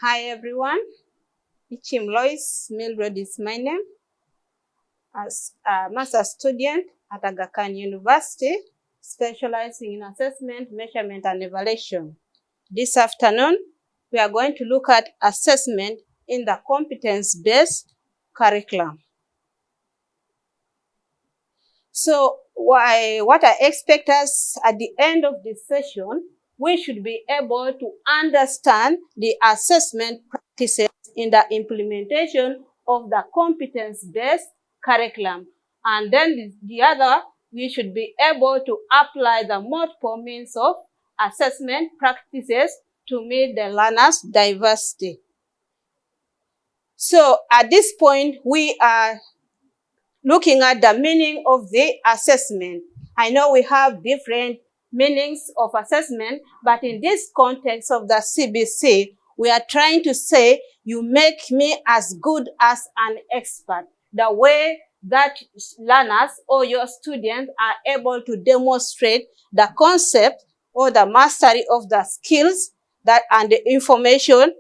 Hi everyone, Ichim Lois Mildred is my name. As a master's student at Aga Khan University, specializing in assessment, measurement, and evaluation. This afternoon, we are going to look at assessment in the competence-based curriculum. So what I expect us at the end of this session, we should be able to understand the assessment practices in the implementation of the competence-based curriculum. And then the other, we should be able to apply the multiple means of assessment practices to meet the learners' diversity. So at this point, we are looking at the meaning of the assessment. I know we have different meanings of assessment, but in this context of the CBC, we are trying to say, you make me as good as an expert. The way that learners or your students are able to demonstrate the concept or the mastery of the skills that and the information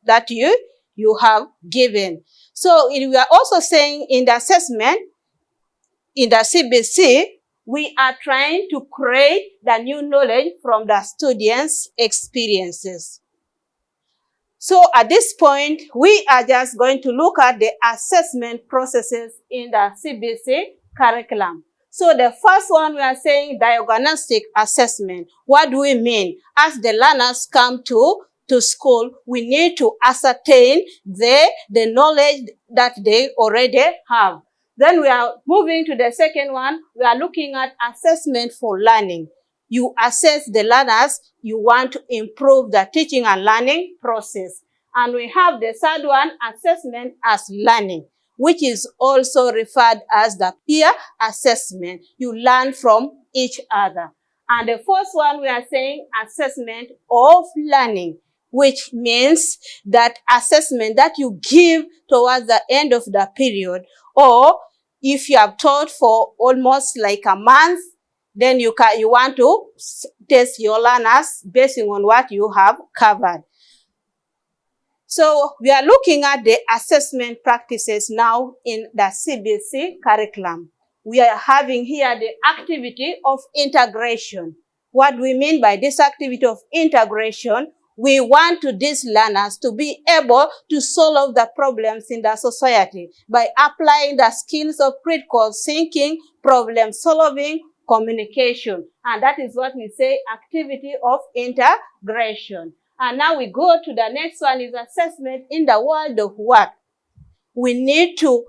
that you have given. So we are also saying in the assessment, in the CBC, we are trying to create the new knowledge from the students' experiences. So at this point, we are just going to look at the assessment processes in the CBC curriculum. So the first one, we are saying diagnostic assessment. What do we mean? As the learners come to school, we need to ascertain the knowledge that they already have. Then we are moving to the second one. We are looking at assessment for learning. You assess the learners. You want to improve the teaching and learning process. And we have the third one, assessment as learning, which is also referred as the peer assessment. You learn from each other. And the fourth one, we are saying assessment of learning, which means that assessment that you give towards the end of the period, or if you have taught for almost like a month, then you want to test your learners based on what you have covered. So we are looking at the assessment practices now in the CBC curriculum. We are having here the activity of integration. What we mean by this activity of integration, we want these learners to be able to solve the problems in the society by applying the skills of critical thinking, problem solving, communication. And that is what we say activity of integration. And now we go to the next one, is assessment in the world of work. We need to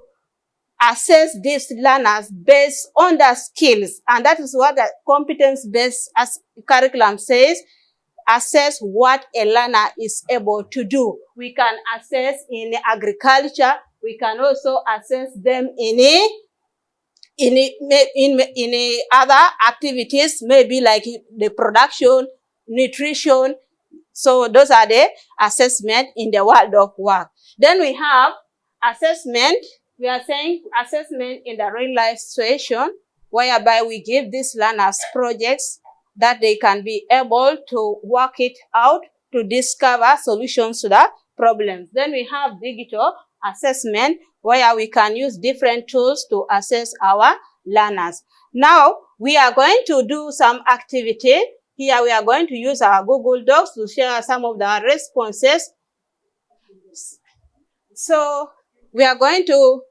assess these learners based on their skills. And that is what the competence-based curriculum says. Assess what a learner is able to do. We can assess in agriculture. We can also assess them in other activities, maybe like the production, nutrition. So those are the assessment in the world of work. Then we have assessment. We are saying assessment in the real life situation, whereby we give these learners projects that they can be able to work it out to discover solutions to the problems. Then we have digital assessment, where we can use different tools to assess our learners. Now, we are going to do some activity. Here we are going to use our Google Docs to share some of the responses. So we are going to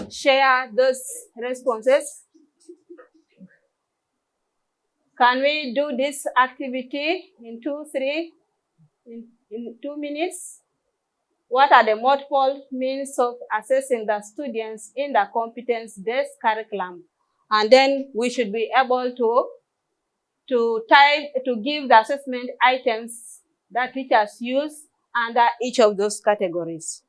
share those responses. Can we do this activity in 2 minutes? What are the multiple means of assessing the students in the competence-based curriculum? And then we should be able to give the assessment items that teachers use under each of those categories.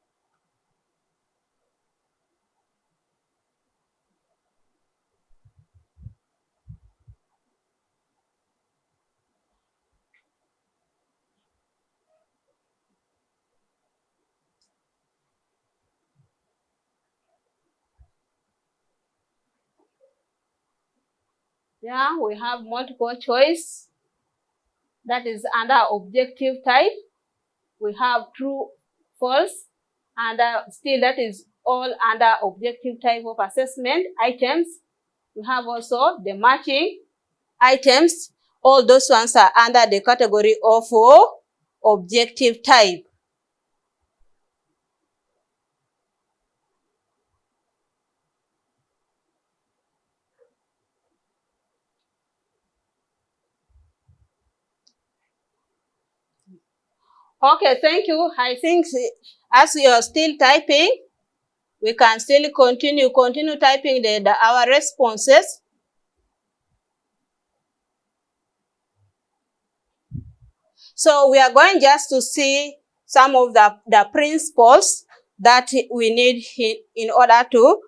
Yeah, we have multiple choice that is under objective type. we have true, false, and still that is all under objective type of assessment items. We have also the matching items. All those ones are under the category of objective type. Okay, thank you. I think as you are still typing, we can still continue typing our responses. So we are going just to see some of the principles that we need in order to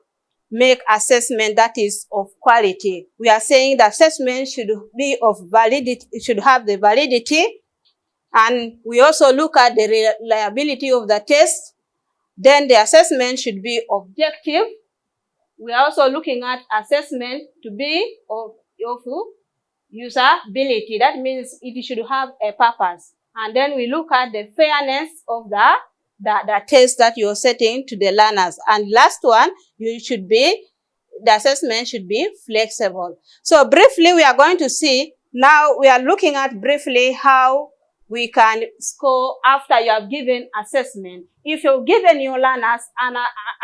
make assessment that is of quality. We are saying the assessment should be of validity, it should have the validity, and we also look at the reliability of the test. Then the assessment should be objective. We are also looking at assessment to be of usability. That means it should have a purpose. And then we look at the fairness of the test that you're setting to the learners. And last one, the assessment should be flexible. So briefly, we are going to see, now we are looking at briefly how we can score after you have given assessment. If you've given your learners an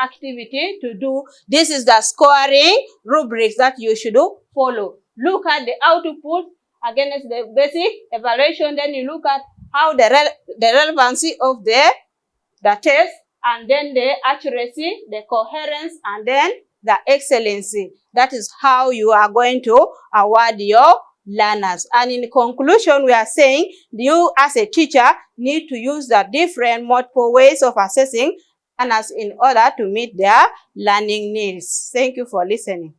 activity to do, this is the scoring rubrics that you should follow. Look at the output against the basic evaluation, then you look at how the relevancy of the test, and then the accuracy, the coherence, and then the excellency. That is how you are going to award your learners. And in conclusion, we are saying you as a teacher need to use the different multiple ways of assessing learners in order to meet their learning needs. Thank you for listening.